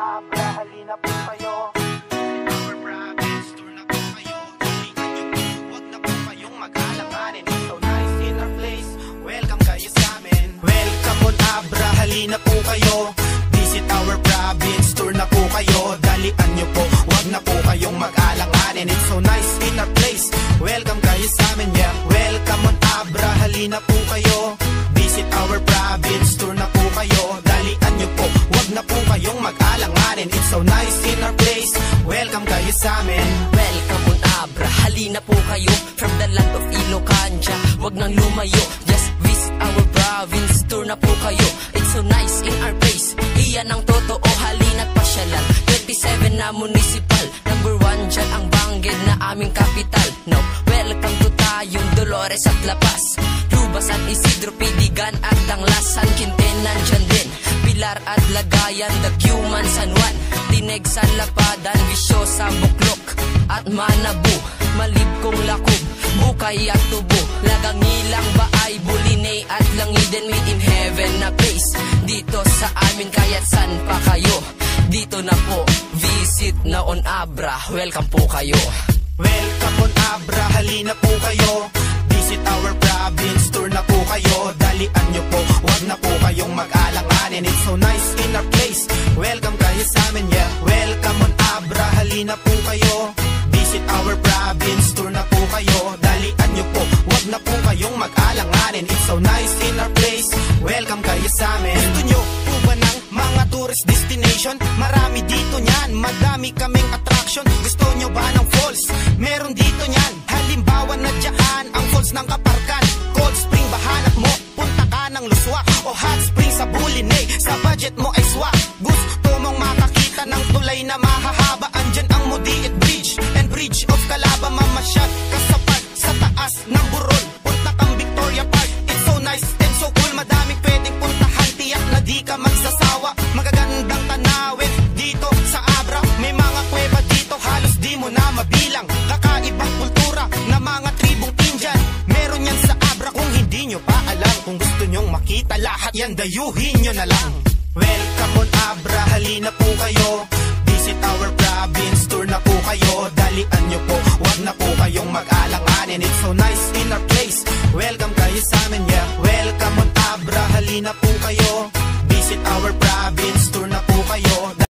Abra, halina po kayo. Our province, tour na po kayo. Dalihan nyo po, huwag na po kayong mag-alanganin. It's so nice in our place, welcome kayo sa amin. Welcome on Abra, halina po kayo. Visit our province, tour na po kayo. Dalihan nyo po, huwag na po kayong mag-alanganin. It's so nice in our place, welcome kayo sa amin, yeah. Welcome on Abra, halina po kayo. Visit our province, tour na po kayo. Dalihan nyo po, huwag na po kayong mag-alanganin. It's so nice in our place, welcome kayo sa amin. Welcome on Abra, halina po kayo. From the land of Ilocanja, huwag nang lumayo. Just visit our province, tour na po kayo. It's so nice in our place, iyan ang totoo, halina't pasyalan. 27 na municipal, number 1 dyan ang Bangged na aming capital. Now, welcome to tayong Dolores at La Paz, Rubas at Isidro, Pidigan at Tanglas, San Quintin nandyan din, Pilar at Lagayan, Daguman, San Juan, Tineg, San Lapadan, Visiosa, Buklok at Manabu, Malibkong, Lacob, Bukay at Tubo, Lagangilang, Baay, Bulinay at Langiden. Within heaven na place, dito sa amin kaya't san pa kayo. Dito na po, visit na on Abra, welcome po kayo. Welcome on Abra, halina po kayo. Visit our province, tour na po kayo. Dalihan nyo po, huwag na po kayong mag-alanganin. It's so nice in our place, welcome kayo sa amin, yeah. Welcome on Abra, halina po kayo. Visit our province, tour na po kayo. Dalihan nyo po, huwag na po kayong mag-alanganin. It's so nice in our place, welcome kayo sa amin. Gusto nyo po ba ng mga tourist destination? Marami dito nyan, madami kaming attraction. Gusto nyo ba ng falls? Meron dito nyan. Halimbawa na dyan ang falls ng Kaparkan, Cold Spring, bahanap mo, punta ka ng Luswa, o hot spring sa Bulinay. Sa budget mo ay swak. Gusto mong makakita ng tulay na mahahaba, andyan ang Mudiit Bridge and Bridge of Calaba. Mamasyal ka sa park, sa taas ng Burol, punta kang Victoria Park. It's so nice and so cool, madaming pwedeng puntahan, tiyak na di ka magsasawa. Magagandang tanawin dito sa Abra, may mga kuweba dito halos di mo na mabilang. Kakaibang kultura na mga tribong Indian, meron yan sa Abra kung hindi nyo pa alam. Kung gusto nyong makita lahat yan, dayuhin nyo na lang. Welcome on Abra, halina po kayo. Visit our province, tour na po kayo. Dalihan nyo po, huwag na po kayong mag-alanganin. It's so